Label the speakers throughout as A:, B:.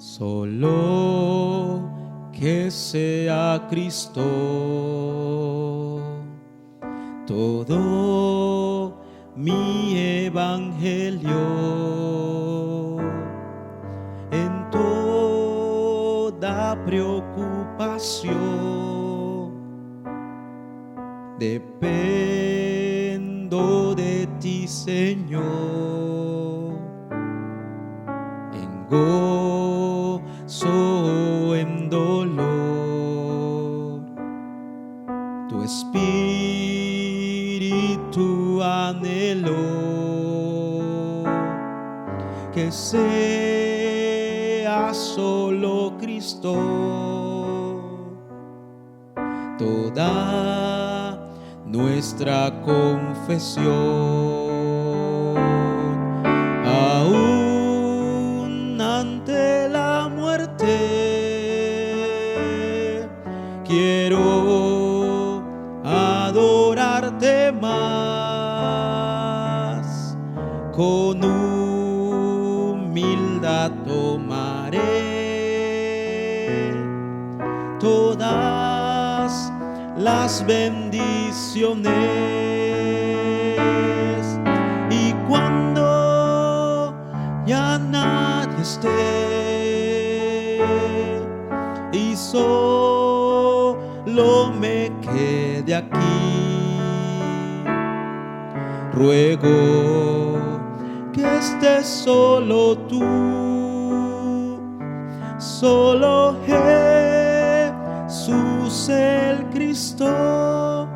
A: Solo que sea Cristo todo mi evangelio en toda preocupación. Dependo de ti, Señor, en gozo, en dolor. Tu espíritu anhelo, que sea solo Cristo toda nuestra confesión. Aún ante la muerte quiero adorarte más, con humildad tomaré todas las bendiciones, y cuando ya nadie esté y solo me quede aquí, ruego que estés solo tú, solo Jesús el Cristo,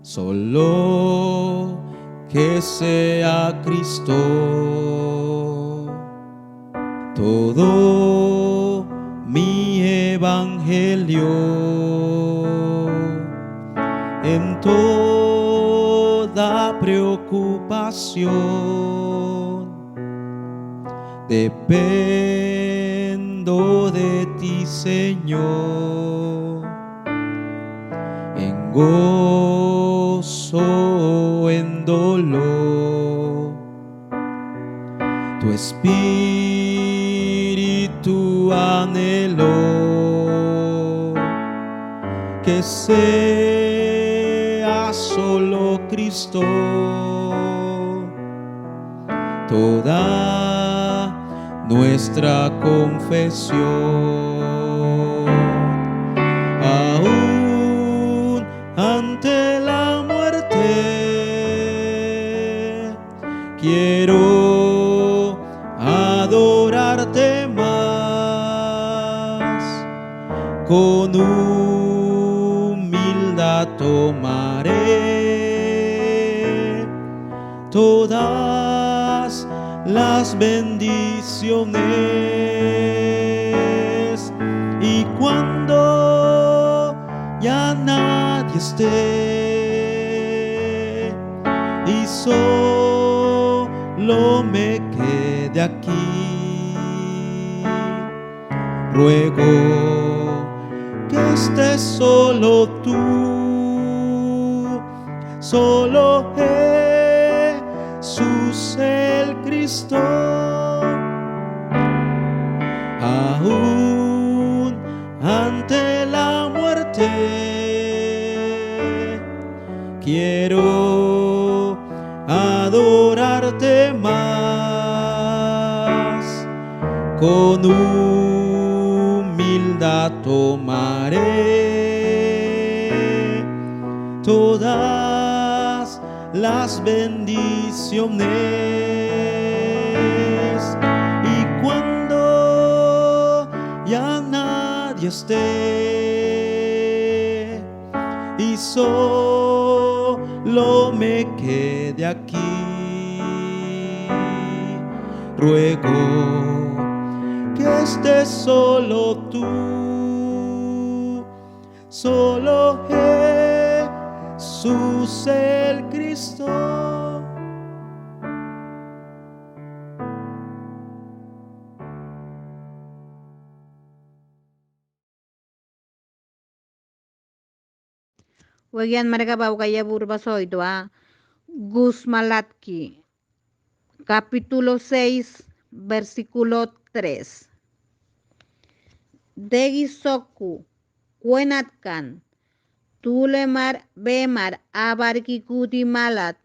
A: solo que sea Cristo todo mi evangelio en toda preocupación. Dependo de ti, Señor, en gozo, en dolor. Tu espíritu anhelo, que sea solo Cristo toda nuestra confesión. Aún ante la muerte quiero adorarte más, con humildad tomaré todas las bendiciones, y cuando ya nadie esté y solo me quede aquí, ruego que estés solo tú, solo Jesús el Cristo. Aún ante la muerte quiero adorarte más, con humildad tomaré todas las bendiciones, y cuando ya nadie esté y solo me quede aquí, ruego que estés solo tú, solo Jesús el Cristo.
B: Wagian mereka baukaya burbaso itu Gusmalatki, capítulo 6, versículo 3. Degisoku, kuenatkan, tulemar bemar abarki kuti malat,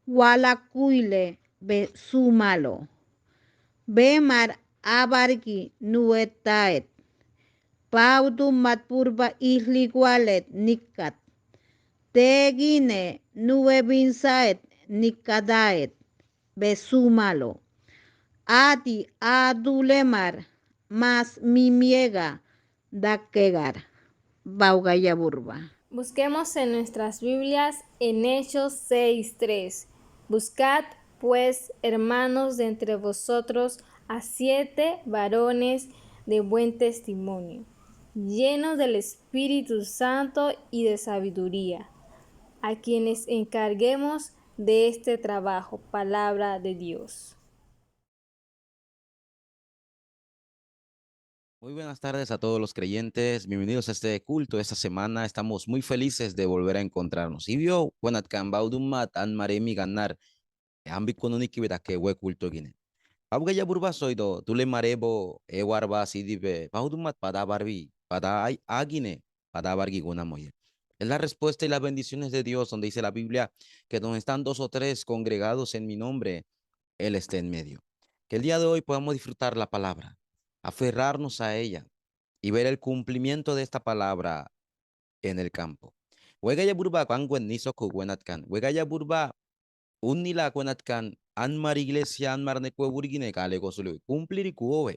B: walakuile be sumalo. Bemar abargi nuetaet. Paudu matpurba ihligualet nikat. Tegine nuebinsaet nikadaet. Besúmalo. Adi adulemar mas mimiega dakegar. Baugayaburba.
C: Busquemos en nuestras Biblias en Hechos 6:3. Buscad, pues, hermanos, de entre vosotros a 7 varones de buen testimonio, llenos del Espíritu Santo y de sabiduría, a quienes encarguemos de este trabajo. Palabra de Dios.
D: Muy buenas tardes a todos los creyentes. Bienvenidos a este culto esta semana. Estamos muy felices de volver a encontrarnos. Y vio, buenat mat an maremi ganar. Ambi kononiki beta que we culto gine. Abu gaya burba soy do. Tule marebo e warba sidibe. Mat pada barbi. Pada ay agine. Pada bargi guna moye. Es la respuesta y las bendiciones de Dios, donde dice la Biblia que donde están 2 o 3 congregados en mi nombre, Él está en medio. Que el día de hoy podamos disfrutar la palabra, aferrarnos a ella y ver el cumplimiento de esta palabra en el campo. Wegaya burba kwangwen ni soko wenatkan. Wegaya burba unila kwenatkan anmar iglesia anmar nekwe burgine kale kosulu. Cumplir y kuowe.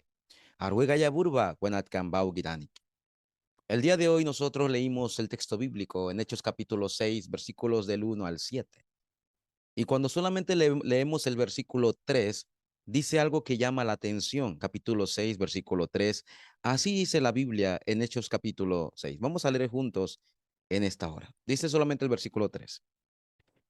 D: Arwegaya burba kwenatkan baugitanik. El día de hoy nosotros leímos el texto bíblico en Hechos capítulo 6, versículos del 1 al 7. Y cuando solamente leemos el versículo 3, dice algo que llama la atención. Capítulo 6, versículo 3. Así dice la Biblia en Hechos capítulo 6. Vamos a leer juntos en esta hora. Dice solamente el versículo 3.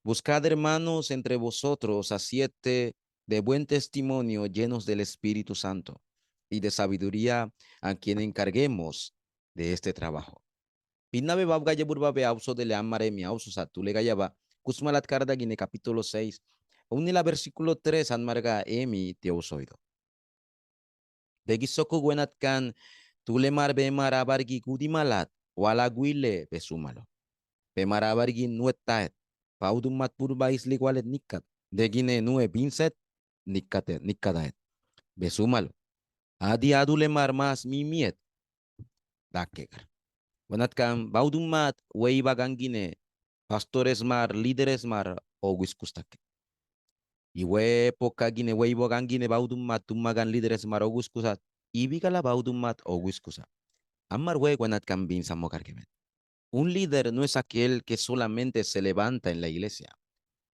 D: Buscad, hermanos, entre vosotros a 7 de buen testimonio, llenos del Espíritu Santo y de sabiduría, a quien encarguemos de este trabajo. Pinabe babgaya burbabe auso de leamare mi auso satule gayaba. Kusmalat karda gine capítulo 6. Unila versículo 3 anmarga emi teosoido. Begisoko guenat kan tulemar bemar abargi kudimalat wala guile besumalo. Bemar abargi nuetaet. Paudumat purba isli walet nikat. Degine nue binset nikadaet. Besumalo. Adi adulemar mas mimiet. Dakegar. Wanatkan baudumat weiba gangine pastores mar, líderes mar o wiskustak. Y we poca gine weibo gangine baudumat tumagan líderes mar o wiskusat. Y bigala baudumat o wiskusa. Amar we wanatkan bin samokarkemet. Un líder no es aquel que solamente se levanta en la iglesia.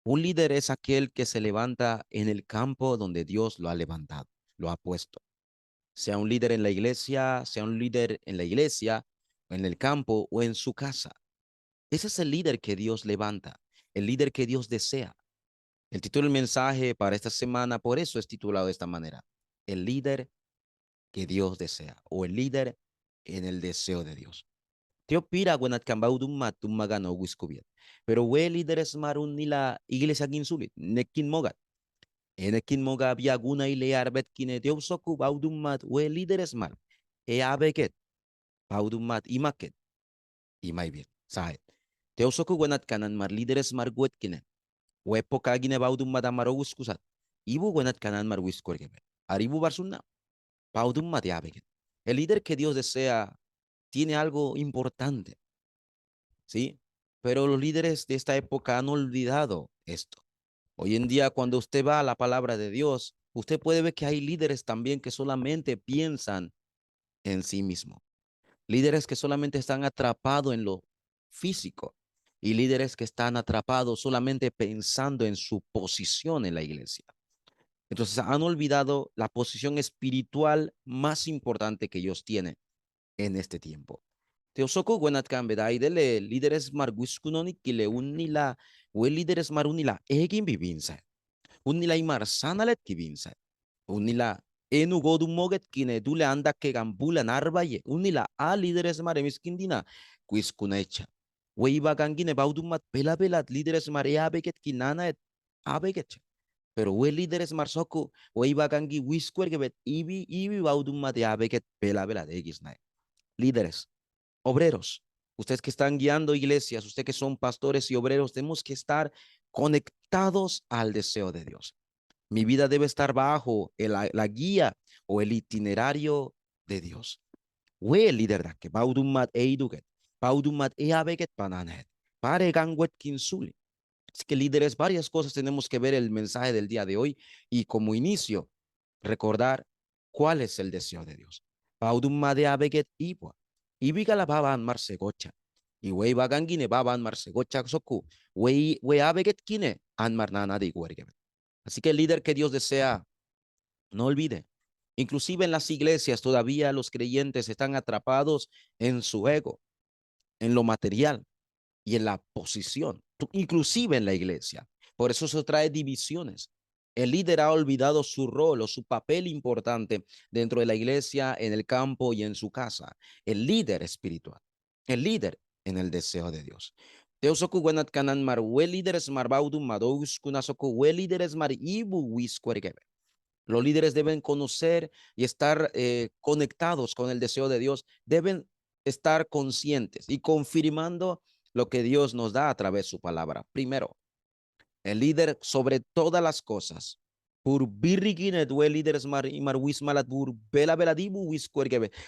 D: Un líder es aquel que se levanta en el campo donde Dios lo ha levantado, lo ha puesto. Sea un líder en la iglesia, sea un líder en la iglesia, en el campo o en su casa. Ese es el líder que Dios levanta, el líder que Dios desea. El título del mensaje para esta semana, por eso es titulado de esta manera, el líder que Dios desea o el líder en el deseo de Dios. Teo pira gwenat kambaudum matum magano wiskubiet. Pero we líderes marun nila iglesia ginsulit, nekin mogat. Enekin moga biaguna ile arbet kine Dios soku baudum mat we líderes mar. E abeket baudum mat imaket imay bien. Sahet. Teosoku gwenat kanan mar líderes mar guetkine. We poka gine baudum mat amaro wiskusat. Ibu gwenat kanan mar wiskorgebe. Aribu barsunna. Baudum mat abeket. El líder que Dios desea tiene algo importante. ¿Sí? Pero los líderes de esta época han olvidado esto. Hoy en día, cuando usted va a la palabra de Dios, usted puede ver que hay líderes también que solamente piensan en sí mismo. Líderes que solamente están atrapados en lo físico y líderes que están atrapados solamente pensando en su posición en la iglesia. Entonces han olvidado la posición espiritual más importante que ellos tienen en este tiempo. Teosoko gwenat kambedai dele líderes marguiskunoni kile unila we líderes marunila egin bibinsa unila imar sanalet kibinsa unila enu godu moget kine dule anda ke gambula narbaye unila a líderes mare miskindina quiskunecha we iba gangine baudumat pela pelat líderes mare abeget kinana et abeget pero we líderes marsoko we iba gangi wiskuergebet ibi baudumat abeget pela pelat egisna líderes obreros, ustedes que están guiando iglesias, ustedes que son pastores y obreros, tenemos que estar conectados al deseo de Dios. Mi vida debe estar bajo la guía o el itinerario de Dios. We líder da que baudumat e iduget, baudumat e abeget pananet, pare gangwet kinsuli. Así que líderes, varias cosas tenemos que ver el mensaje del día de hoy y como inicio, recordar cuál es el deseo de Dios. Baudumma de abeget ibua, ibiga la baban marsegocha, y wey bagangine baban marsegocha soku, wey abeget kine anmar nana de guergebe. Así que el líder que Dios desea, no olvide, inclusive en las iglesias todavía los creyentes están atrapados en su ego, en lo material y en la posición, inclusive en la iglesia. Por eso eso trae divisiones. El líder ha olvidado su rol o su papel importante dentro de la iglesia, en el campo y en su casa. El líder espiritual, el líder en el deseo de Dios. Teosoku wenat kanan mar we líderes mar baudum madous kunasoku we líderes mar ibu wiskuergebe. Los líderes deben conocer y estar conectados con el deseo de Dios. Deben estar conscientes y confirmando lo que Dios nos da a través de su palabra. Primero, el líder sobre todas las cosas.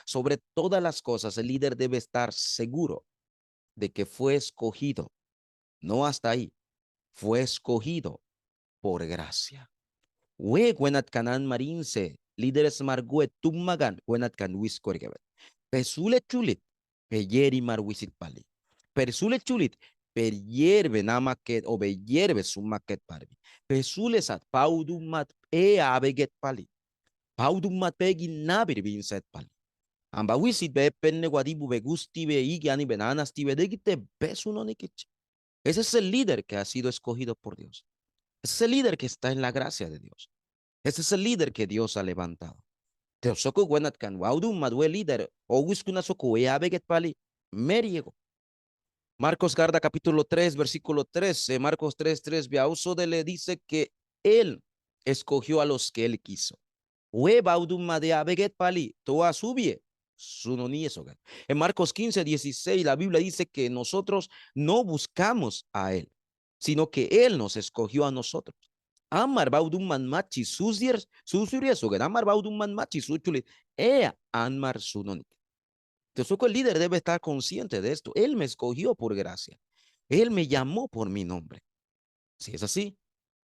D: Sobre todas las cosas, el líder debe estar seguro de que fue escogido. No hasta ahí. Fue escogido por gracia. We gwenat kanan marinse, líderes margue tummagan, gwenat kan wiskorgebet. Pesule chulit, peyeri marwisit pali. Persule chulit, peryerbe namaket o beyerbe sumaket parbi. Pesule sat paudumat abeget pali. Paudumat pegi nabir binset pali. Amba wisit be penne guadibu be gusti be igiani benanas tibe degite besuno nikich. Ese es el líder que ha sido escogido por Dios. Ese es el líder que está en la gracia de Dios. Ese es el líder que Dios ha levantado. Teosoko wenat kan waudum madwe líder o wiskuna soko abeget pali meriego. Marcos Garda capítulo 3 versículo 13, Marcos 3:3 Biauso le dice que él escogió a los que él quiso. We baudum made abeget pali toa subie. En Marcos 15:16 la Biblia dice que nosotros no buscamos a él, sino que él nos escogió a nosotros. Amar baudum man machi susdiers susuriasogan amar baudum man machi suchuli anmar sunonik. Entonces el líder debe estar consciente de esto. Él me escogió por gracia. Él me llamó por mi nombre. Si es así,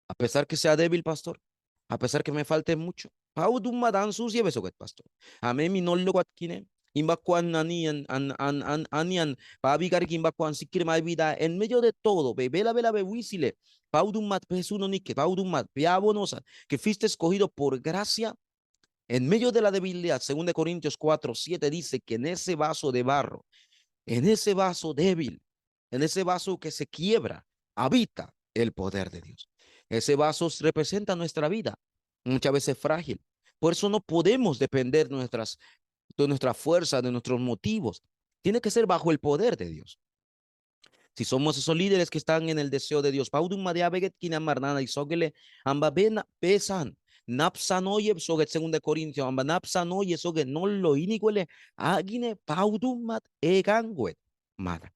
D: a pesar que sea débil, pastor, a pesar que me falte mucho, baudum madan susiabesogat, pastor. Amén mi no lo guatkine. Imbacuan anian anian pabigar imbacuan sikir mai vida en medio de todo bebela vela bewisile paudum mat pesuno ni que paudum mat piabonosa que fuiste escogido por gracia en medio de la debilidad. 2 Corintios 4:7 dice que en ese vaso de barro, en ese vaso débil, en ese vaso que se quiebra, habita el poder de Dios. Ese vaso representa nuestra vida, muchas veces frágil. Por eso no podemos depender de nuestra fuerza, de nuestros motivos. Tiene que ser bajo el poder de Dios. Si somos esos líderes que están en el deseo de Dios, Paudum Madea Beget Kinamarnana y Sogele, Ambabena Pesan, Napsanoye, Soget 2 Corintios, Amba Napsanoye, Soget, no lo iniguele, Agine, Paudum Mat Eganguet, Mada.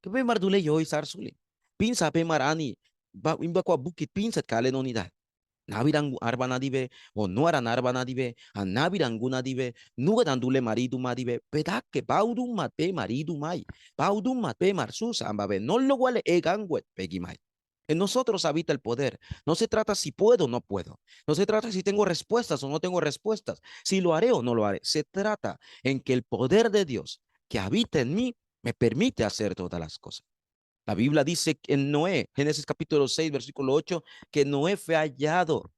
D: Que ve Mardule yo y Sarsuli. Pinsa pe Marani, Imbaqua Bukit Pinsat Kalenonidad. Nabirang arbanadibe o no aran arbanadibe a nabiranguna nuga dandule marido madibe pedak que baudum mate marido mai baudum mate marsus ambabe no lo guale eganguet pegimai. En nosotros habita el poder. No se trata si puedo o no puedo. No se trata si tengo respuestas o no tengo respuestas. Si lo haré o no lo haré. Se trata en que el poder de Dios que habita en mí me permite hacer todas las cosas. La Biblia dice en Noé, Génesis capítulo 6, versículo 8, que Noé fue hallado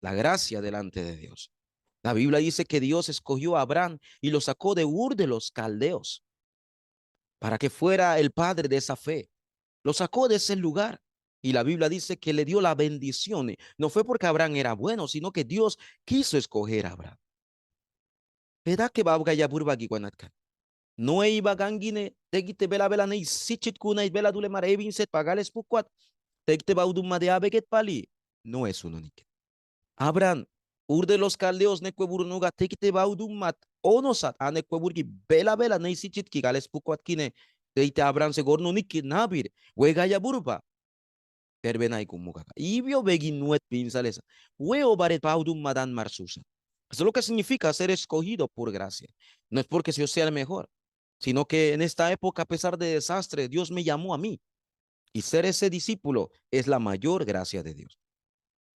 D: la gracia delante de Dios. La Biblia dice que Dios escogió a Abraham y lo sacó de Ur de los Caldeos para que fuera el padre de esa fe. Lo sacó de ese lugar y la Biblia dice que le dio la bendición. No fue porque Abraham era bueno, sino que Dios quiso escoger a Abraham. ¿Verdad que va a no iba gangine, tegite bela bela nei sichit kunai bela dule mare vinset pagales pukwat, tegite bauduma de abeget pali. No es un único. Abraham, ur de los caldeos nequeburnuga, tegite baudumat, onosat, anequeburgi bela bela nei sichit ki gales pukwat kine, teite Abraham se gorno niki nabir, wegaya burba. Terbenai kumukaka. Ibio begi nuet pinsalesa. Weo baret paudum madan marsusa. Eso es lo que significa ser escogido por gracia. No es porque yo sea el mejor, sino que en esta época, a pesar de desastre, Dios me llamó a mí. Y ser ese discípulo es la mayor gracia de Dios.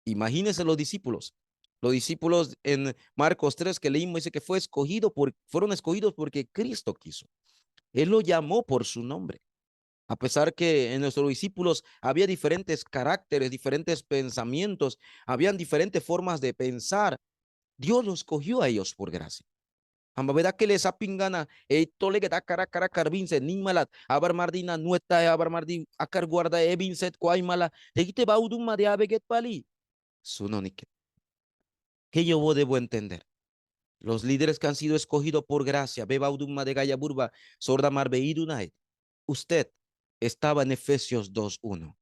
D: Imagínense los discípulos. Los discípulos en Marcos 3 que leímos dice que fueron escogidos porque Cristo quiso. Él lo llamó por su nombre. A pesar que en nuestros discípulos había diferentes caracteres, diferentes pensamientos, habían diferentes formas de pensar, Dios los escogió a ellos por gracia. Amba verdad que les apingana, tole que da cara carbinse, ni malat, abar mardina nueta, abar mardi akar guarda ebinset mala, te bauduma de abeget pali. Sunonique. Que yo debo entender. Los líderes que han sido escogidos por gracia, bebauduma de Gaya Burba, sorda marbeidunait. Usted estaba en Efesios 2:1.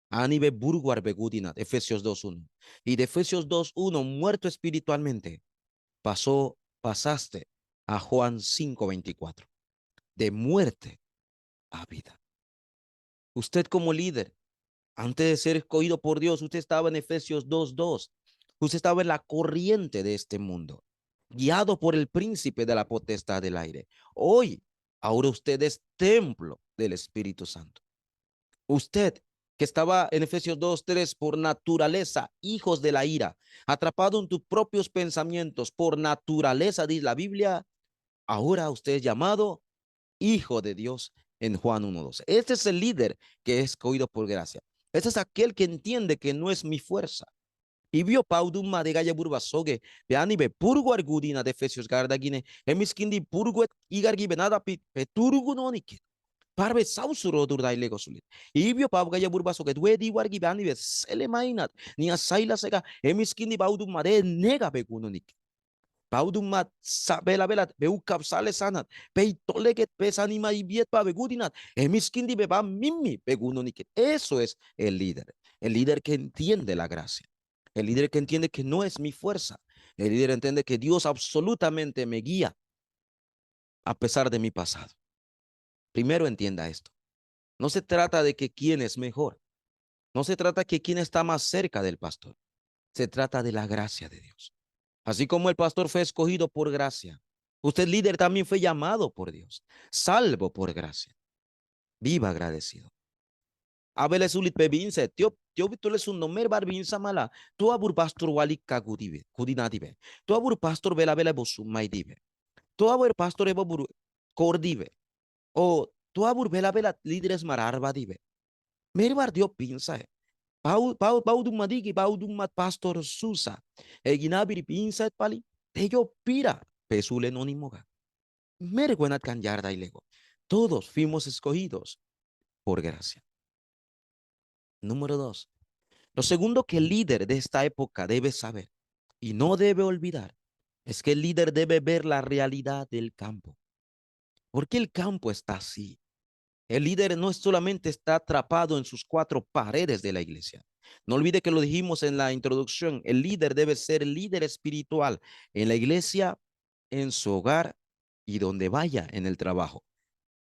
D: Anibe burguar begudinat, Efesios 2:1. Y de Efesios 2:1, muerto espiritualmente, pasaste a Juan 5:24. De muerte a vida. Usted como líder, antes de ser escogido por Dios, usted estaba en Efesios 2:2. Usted estaba en la corriente de este mundo, guiado por el príncipe de la potestad del aire. Hoy, ahora usted es templo del Espíritu Santo. Usted que estaba en Efesios 2:3 por naturaleza, hijos de la ira, atrapado en tus propios pensamientos, por naturaleza, dice la Biblia, ahora usted es llamado hijo de Dios en Juan 1:12. Este es el líder que es escogido por gracia. Este es aquel que entiende que no es mi fuerza. Y vio pauduma de gaya burbasoge, veani be purgo argudina de Efesios gardagine, emiskindi purgo igargi benada peturgu nonike. Parve sausuro durdai lego sulit. Ibio pau gaya burbasoge, duedi wargi beani be selemainat, ni asaila sega, emiskindi pauduma de nega begunonike. Paudumat bela bela beukap sale sanat peitoleget pesanima y biet pa begudinat emiskindi beba mimi begunoniket. Eso es el líder que entiende la gracia, el líder que entiende que no es mi fuerza, el líder entiende que Dios absolutamente me guía a pesar de mi pasado. Primero entienda esto, no se trata de que quién es mejor, no se trata de que quién está más cerca del pastor, se trata de la gracia de Dios. Así como el pastor fue escogido por gracia, usted líder también fue llamado por Dios, salvo por gracia. Viva agradecido. Abel sulit bebinse, tío vitules un nomer barbinsa mala, tu abur pastor wali kagudive, kudinadive, tu abur pastor bela bela bosumai dive, tu abur pastor ebo buru cordive, o tu abur bela bela líderes mararba dive. Merbar dio pinsa, Pau dumadigi, pau dumat pastor Susa. Eginabiri pinset pali. Teyo pira. Pesule nonimoga. Merguenat canyarda y lego. Todos fuimos escogidos por gracia. Número 2. Lo segundo que el líder de esta época debe saber y no debe olvidar es que el líder debe ver la realidad del campo. Porque el campo está así. El líder no solamente está atrapado en sus cuatro paredes de la iglesia. No olvide que lo dijimos en la introducción. El líder debe ser líder espiritual en la iglesia, en su hogar y donde vaya en el trabajo,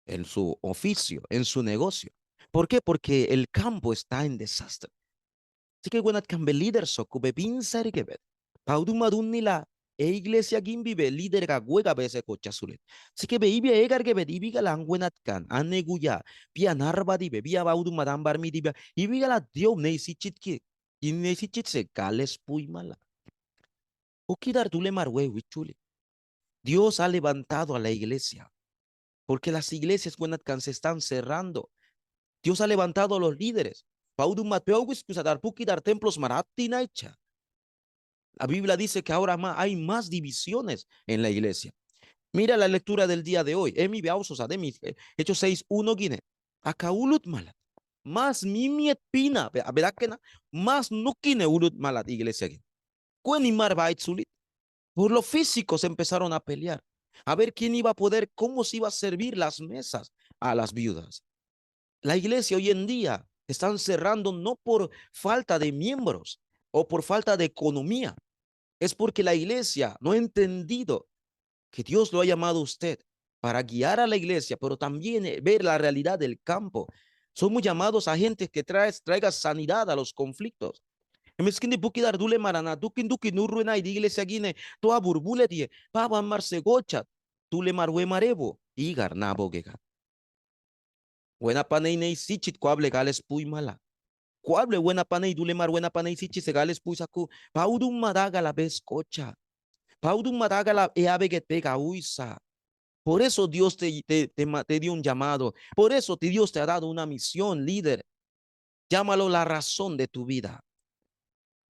D: en su oficio, en su negocio. ¿Por qué? Porque el campo está en desastre. Así que cuando el líder se ocupe pinzar que ver. Paudumadun ni la iglesia gimbibe líder ga huega bese cocha sulet. Así que veía egar que ver ibiga la anguenat kan aneguya pia narba dibe bia baudu madam barmi dibe ibiga la dio neisichit ki y neisichit se cales puy mala. Ukidar tu le marwe wichuli. Dios ha levantado a la iglesia porque las iglesias buenas se están cerrando. Dios ha levantado a los líderes. Paudu matpeowis kusadar pukidar templos maratina hecha. La Biblia dice que ahora hay más divisiones en la iglesia. Mira la lectura del día de hoy. Emi beausos ademi Hechos 6:1 guine. Acá ulut malat. Más mimiet pina. ¿Verdad que no? Más no kine ulut malat iglesia. Cuenimar bait sulit. Por lo físico se empezaron a pelear. A ver quién iba a poder, cómo se iba a servir las mesas a las viudas. La iglesia hoy en día están cerrando no por falta de miembros o por falta de economía. Es porque la iglesia no ha entendido que Dios lo ha llamado a usted para guiar a la iglesia, pero también ver la realidad del campo. Somos llamados a gente que traiga sanidad a los conflictos. Meskini bukidar dule marana, dukin nurruena y iglesia guine, toa burbule die, pava marse gocha, dule marwe marebo, igar nabogega. Buena panei nei sichit coable gales pui mala. Coable buena panei dule mar buena panei sichit se gales pui saku, paudum madaga la vez cocha, paudum madaga la eave que pega uisa. Por eso Dios te dio un llamado. Por eso Dios te ha dado una misión, líder. Llámalo la razón de tu vida.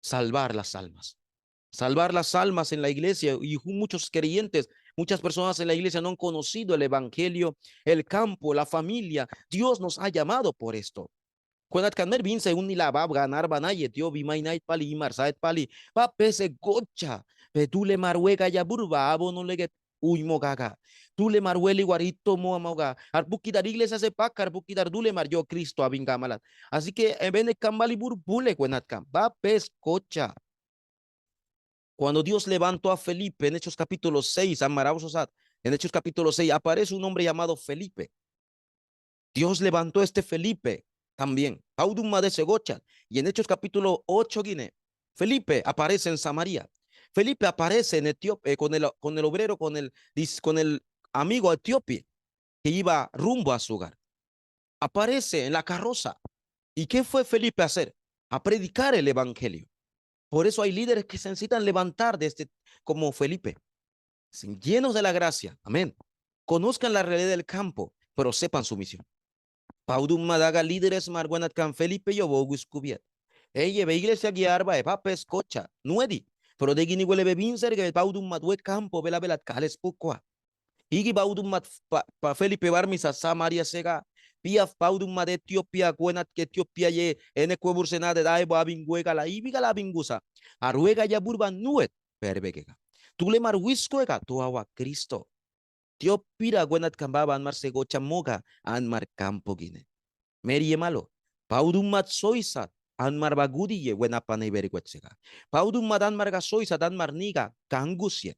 D: Salvar las almas. Salvar las almas en la iglesia. Y muchos creyentes, muchas personas en la iglesia no han conocido el evangelio, el campo, la familia. Dios nos ha llamado por esto. Cuando kamer vince un nila bab ganar banaye tío bimay night pali imar saet pali pa pese gocha petule marwega ya burba abo no leget uy mogaga tule marweli guarito mo moga arbukidar iglesia se pa arbukidar dule mar yo Cristo abinga malat así que en vez de cambali burbule cuenat cam va pes gocha. Cuando Dios levantó a Felipe en Hechos capítulo 6, amaravososat, en Hechos capítulo 6 aparece un hombre llamado Felipe. Dios levantó a este Felipe también, Pauduma de Segocha, y en Hechos capítulo 8, Guine, Felipe aparece en Samaria. Felipe aparece en Etiopía con el obrero, con el amigo etíope que iba rumbo a su hogar. Aparece en la carroza. ¿Y qué fue Felipe a hacer? A predicar el evangelio. Por eso hay líderes que se necesitan levantar como Felipe, llenos de la gracia. Amén. Conozcan la realidad del campo, pero sepan su misión. Paudum madaga líderes marguanat can Felipe yo bogus cubiet. Eye ve iglesia guiarba e papes cocha, nuedi. Pero de guini huele bebinser que paudum madue campo vela velat cales puqua. Igi paudum mat pa Felipe barmisa Samaria sega. Pia paudum mad Etiopía guenat que Etiopía ye ene cuebursena de daebo abinguega la ibiga la bingusa. Aruega ya burba nuet perbegega. Tule marwiscoega tu agua Cristo. Tio pira guenat kambaba anmar segocha moga anmar campo guine. Merie malo. Paudum mat soisat anmar bagudi ye buena pane veriguetsega. Paudum mat anmar gasoisat anmar niga kangusie.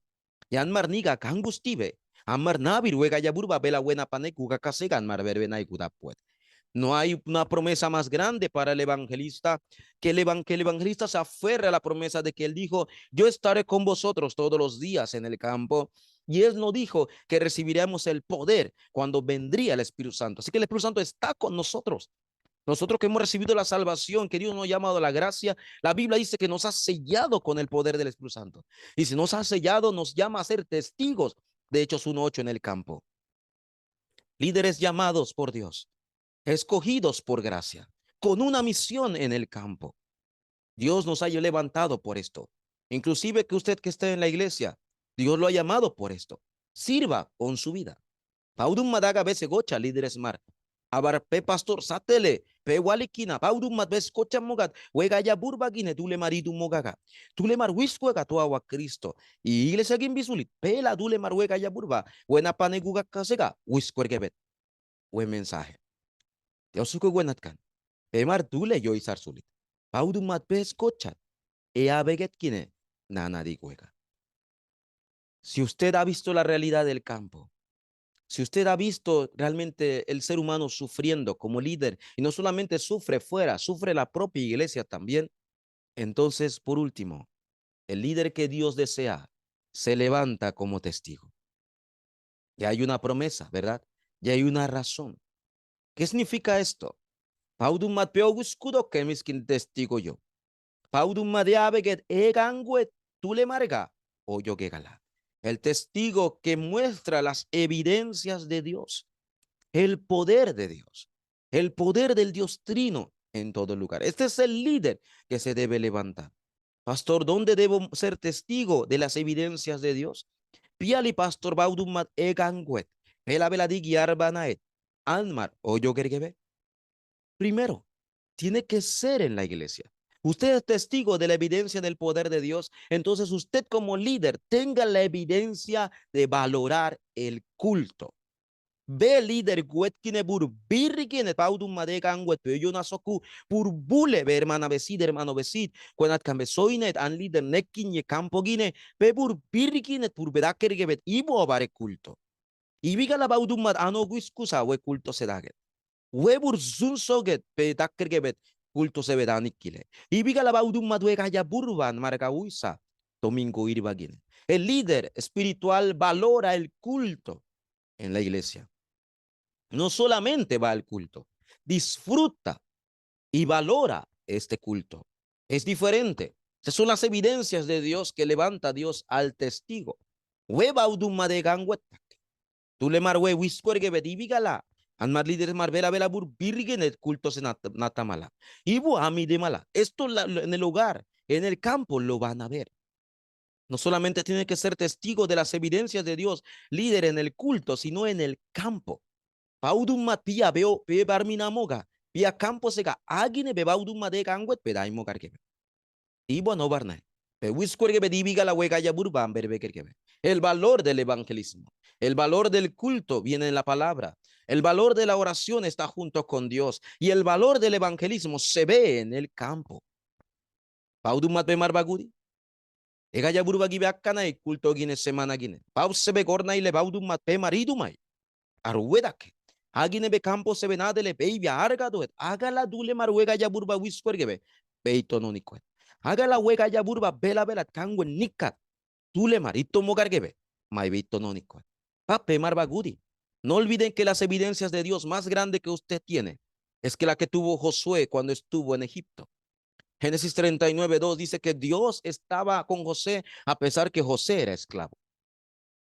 D: Y anmar niga kangustive. Anmar nabir wega ya burba bela buena pane kuga kasega anmar verbena y kudapuet. No hay una promesa más grande para el evangelista que el evangelista se aferre a la promesa de que él dijo, yo estaré con vosotros todos los días en el campo. Y él no dijo que recibiríamos el poder cuando vendría el Espíritu Santo. Así que el Espíritu Santo está con nosotros. Nosotros que hemos recibido la salvación, que Dios nos ha llamado a la gracia, la Biblia dice que nos ha sellado con el poder del Espíritu Santo. Y si nos ha sellado, nos llama a ser testigos de Hechos 1:8 en el campo. Líderes llamados por Dios, escogidos por gracia, con una misión en el campo. Dios nos haya levantado por esto. Inclusive que usted que esté en la iglesia, Dios lo ha llamado por esto. Sirva con su vida. Paudum madaga bese gocha líderes mar. Abar pe pastor satele pe walikina paudum mat bes cocha mogat wega ya burba gine dule maridu mogaga. Dule mar wiskuega to agua Cristo. Y iglesia gin bisulit pe la dule mar wega ya burba. Buena paneguga kasega wiskuergebet. Buen mensaje. Dios suko buenatkan. Pe mar dule yo isar sulit. Paudum mat bes cocha. E abeget kine nana diguega. Si usted ha visto la realidad del campo, si usted ha visto realmente el ser humano sufriendo como líder, y no solamente sufre fuera, sufre la propia iglesia también, entonces, por último, el líder que Dios desea se levanta como testigo. Ya hay una promesa, ¿verdad? Ya hay una razón. ¿Qué significa esto? Paudum mat peoguskudo que miskin testigo yo. Paudum mat yabeget eganguet tule marga o yo gegala. El testigo que muestra las evidencias de Dios, el poder de Dios, el poder del Dios Trino en todo lugar. Este es el líder que se debe levantar. Pastor, ¿dónde debo ser testigo de las evidencias de Dios? Piali pastor baudumat eganguet, pela veladi arbanaet, almar o yo gergebe. Primero, tiene que ser en la iglesia. Usted es testigo de la evidencia del poder de Dios. Entonces usted como líder tenga la evidencia de valorar el culto. Ve líder guetkine bur birrikine paudum madegan wet yo nasoku pur bule be hermana besid hermano besid cuanat cambesoinet an líder nekin ye campo gine be bur birrikine pur bedaker gebet ibo bare culto. Y viga la baudum mad ano guiscusa we culto sedaget. Webur sun soget pe takkergebet culto se vedanikile. Y viga la baudum maduega ya burban marga uisa. Domingo irbagine. El líder espiritual valora el culto en la iglesia. No solamente va al culto, disfruta y valora este culto. Es diferente. Esas son las evidencias de Dios que levanta a Dios al testigo. We baudum madegan wetak. Tú le marwe wiscuerge bedibigala. Han mar líderes marvela vela bur birgen el culto se natamala. Ibu ami de mala. Esto en el hogar, en el campo lo van a ver. No solamente tiene que ser testigo de las evidencias de Dios, líder en el culto, sino en el campo. Baudum mat pia veo pe barmina moga. Pia campo sega agine be baudum made gangwet pe daimo karkebe. Ibo no barna. Pe wiscuerge bedibiga la wega ya burban berbe kerkebe. El valor del evangelismo, el valor del culto viene en la palabra. El valor de la oración está junto con Dios y el valor del evangelismo se ve en el campo. Baudum mat pe marbagudi. Ega ya burba gibe akkana y culto gine semana gine. Pau se be gorna y le baudum mat pe maridumai. Arruedake. Agine be campo se venadele beibia argadoet. Haga la dule marwega ya burba wiscuergebe. Beito no nicuet. Haga la wega ya burba bela bela kangwen nikat. Dule marito mogargebe. Mai beito no nicuet. Pape marbagudi. No olviden que las evidencias de Dios más grande que usted tiene es que la que tuvo Josué cuando estuvo en Egipto. Génesis 39:2 dice que Dios estaba con José a pesar que José era esclavo.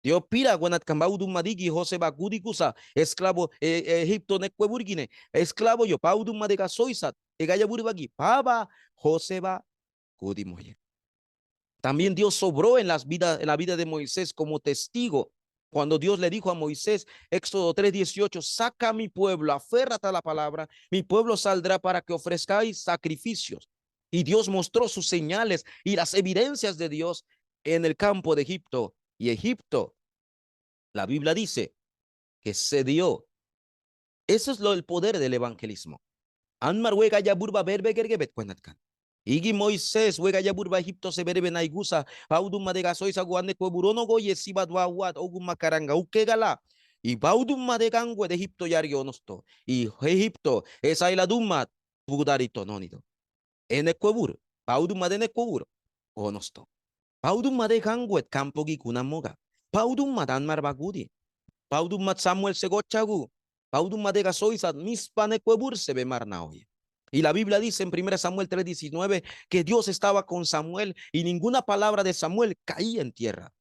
D: Dios pira guanat cambaudum madigi José bagudi kusa esclavo Egipto ne cueburgine esclavo yo paudum madega soisat egaya buribagi paba José va kudimoye. También Dios sobró en la vida de Moisés como testigo. Cuando Dios le dijo a Moisés, Éxodo 3:18, saca a mi pueblo, aférrate a la palabra, mi pueblo saldrá para que ofrezcáis sacrificios. Y Dios mostró sus señales y las evidencias de Dios en el campo de Egipto. Y Egipto, la Biblia dice que se dio. Eso es el poder del evangelismo. Anmar wega ya burba berbe gergebet cuenatkan. Igi Moisés wega ya burba Egipto se berbe naigusa. Baudum madega soisa guane cueburono goye siba duaguat ogum macaranga ukegala. Y baudum madegangue de Egipto yarionosto. Y Egipto esa la dumat budarito nonido. En ecuebur. Baudum madene cuebur. Onosto. Baudum madeganguet campo gikuna moga. Baudum madan marbagudi. Baudum mat Samuel segochagu. Baudum madega soisat mispane cuebur se be marnaoye. Y la Biblia dice en 1 Samuel 3:19 que Dios estaba con Samuel y ninguna palabra de Samuel caía en tierra.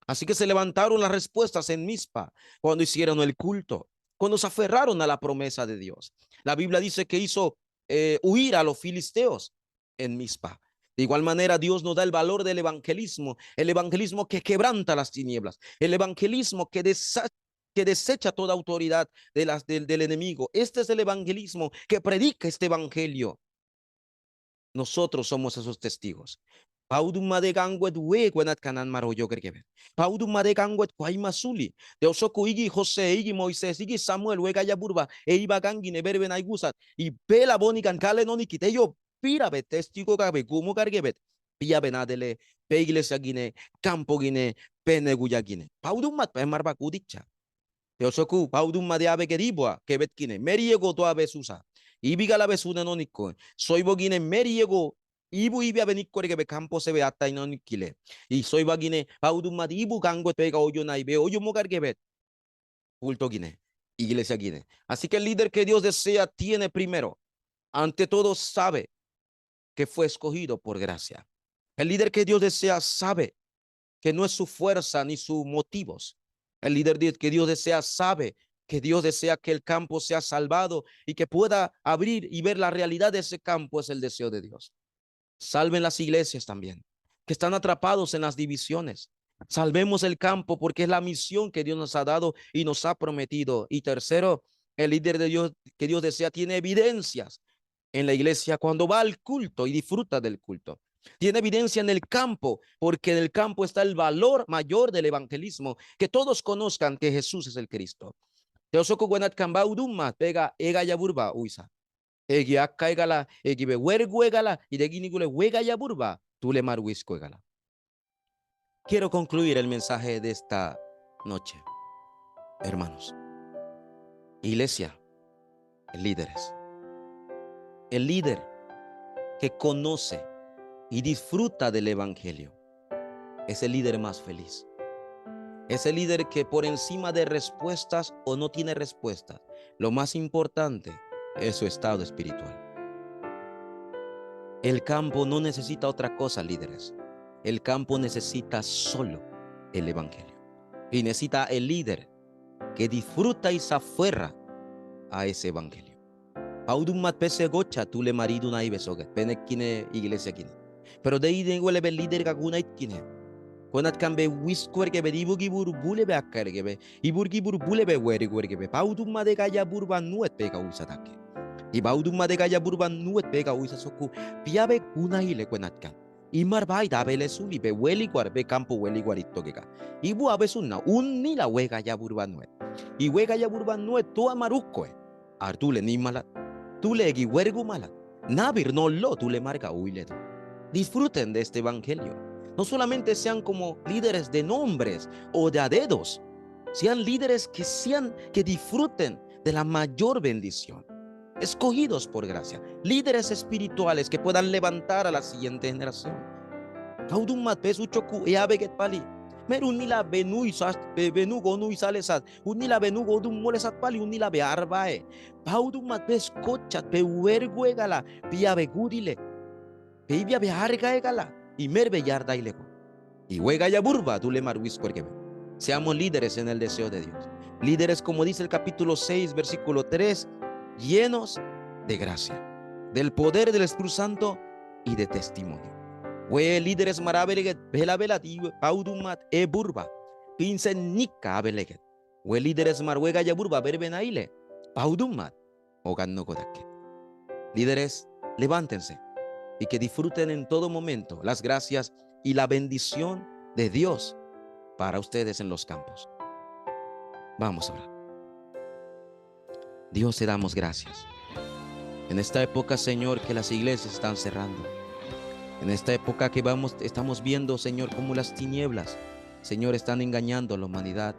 D: Así que se levantaron las respuestas en Mispa cuando hicieron el culto, cuando se aferraron a la promesa de Dios. La Biblia dice que hizo huir a los filisteos en Mispa. De igual manera, Dios nos da el valor del evangelismo, el evangelismo que quebranta las tinieblas, el evangelismo que desecha toda autoridad del enemigo. Este es el evangelismo que predica este evangelio. Nosotros somos esos testigos. Paudum madeganguet we gwenat kanan maroyo gergebe. Paudum madeganguet kwai masuli. De osoku igi José, igi Moisés, igi Samuel, we gaya burba, e iba gangi ne berbe na igusat. Y pela boni kale no nikite yo pira be testigo gabe gumo gargebet. Pia benadele, pe iglesia gine, campo gine, peneguya gine. Paudum mat pe marba kudicha. De osoku paudum madeabe geribua, kebet gine, meriego to abe susa. Ibiga la besuna no niko. Soy bogine meriego ibu ibia benikore que be campo se ve hasta y no nikile. Y soy bagine paudum mad ibu gango pega oyo na ibe oyo mogar que bet. Culto guine. Iglesia guine. Así que el líder que Dios desea tiene primero, ante todo sabe que fue escogido por gracia. El líder que Dios desea sabe que no es su fuerza ni sus motivos. El líder que Dios desea sabe que Dios desea que el campo sea salvado y que pueda abrir y ver la realidad de ese campo es el deseo de Dios. Salven las iglesias también, que están atrapados en las divisiones. Salvemos el campo porque es la misión que Dios nos ha dado y nos ha prometido. Y tercero, el líder de Dios que Dios desea tiene evidencias en la iglesia cuando va al culto y disfruta del culto. Tiene evidencia en el campo, porque en el campo está el valor mayor del evangelismo, que todos conozcan que Jesús es el Cristo. Teosoko guenat cambaudumma pega ega yaburba uisa. Egi akka egala, egi be wergu egala, y de guinigule wega yaburba, tule marwisco egala. Quiero concluir el mensaje de esta noche, hermanos. Iglesia, líderes. El líder que conoce y disfruta del evangelio es el líder más feliz. Es el líder que por encima de respuestas o no tiene respuestas, lo más importante es su estado espiritual. El campo no necesita otra cosa, líderes. El campo necesita solo el evangelio. Y necesita el líder que disfruta y se aferra a ese evangelio. Paudummat pese gocha tu le marido na ibesoget pene kine iglesia kine. Pero de ahí huele el líder kaguna itkine. Konat kambe wiskuer que be dibugibur bule be akkar que be iburgibur bule be weri que be paudumma de gaya burba nuet pega uisatake. Y baudumma de gaya burba nuet pega uisasoku piabe kuna ile konatkan. Imar bai dabele suli be weli guar be campo weli guarito que ka. Ibu abesunna unni la wega ya burba nuet. Y wega ya burba nuet to amarukoe. Artule ni malat. Tule gi wergu malat. Nabir no lo tule marca uiledo. Disfruten de este evangelio. No solamente sean como líderes de nombres o de a dedos, sean líderes que disfruten de la mayor bendición. Escogidos por gracia, líderes espirituales que puedan levantar a la siguiente generación. Kaudummat pesuchoku eabeget pali. Merunila benuisas benugo nuisalesat, unila benugo dum molesat pali unila be arbae. Paudummat pescochat peuerguegala, piabegudile. Peibia be argaegala. Y merbe yarda y lego. Y huega ya burba, tú le marwis cuerquebe. Seamos líderes en el deseo de Dios. Líderes, como dice el capítulo 6, versículo 3, llenos de gracia, del poder del Espíritu Santo y de testimonio. Hue líderes maravereget, vela vela, paudumat e burba, pinsen nika abeleget. Hue líderes marhuega ya burba, verbenaile, paudumat o ganno godake. Líderes, levántense y que disfruten en todo momento las gracias y la bendición de Dios para ustedes en los campos. Vamos a orar. Dios, te damos gracias. En esta época, Señor, que las iglesias están cerrando. En esta época que estamos viendo, Señor, cómo las tinieblas, Señor, están engañando a la humanidad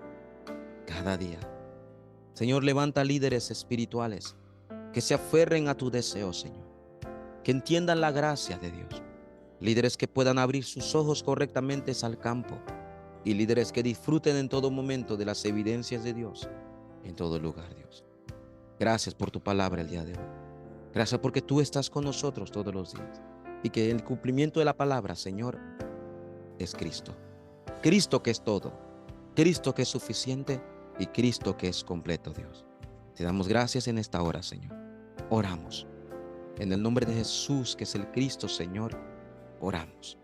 D: cada día. Señor, levanta líderes espirituales que se aferren a tu deseo, Señor. Que entiendan la gracia de Dios. Líderes que puedan abrir sus ojos correctamente al campo. Y líderes que disfruten en todo momento de las evidencias de Dios en todo lugar, Dios. Gracias por tu palabra el día de hoy. Gracias porque tú estás con nosotros todos los días. Y que el cumplimiento de la palabra, Señor, es Cristo. Cristo que es todo. Cristo que es suficiente. Y Cristo que es completo, Dios. Te damos gracias en esta hora, Señor. Oramos. En el nombre de Jesús, que es el Cristo, Señor, oramos.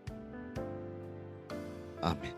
D: Amén.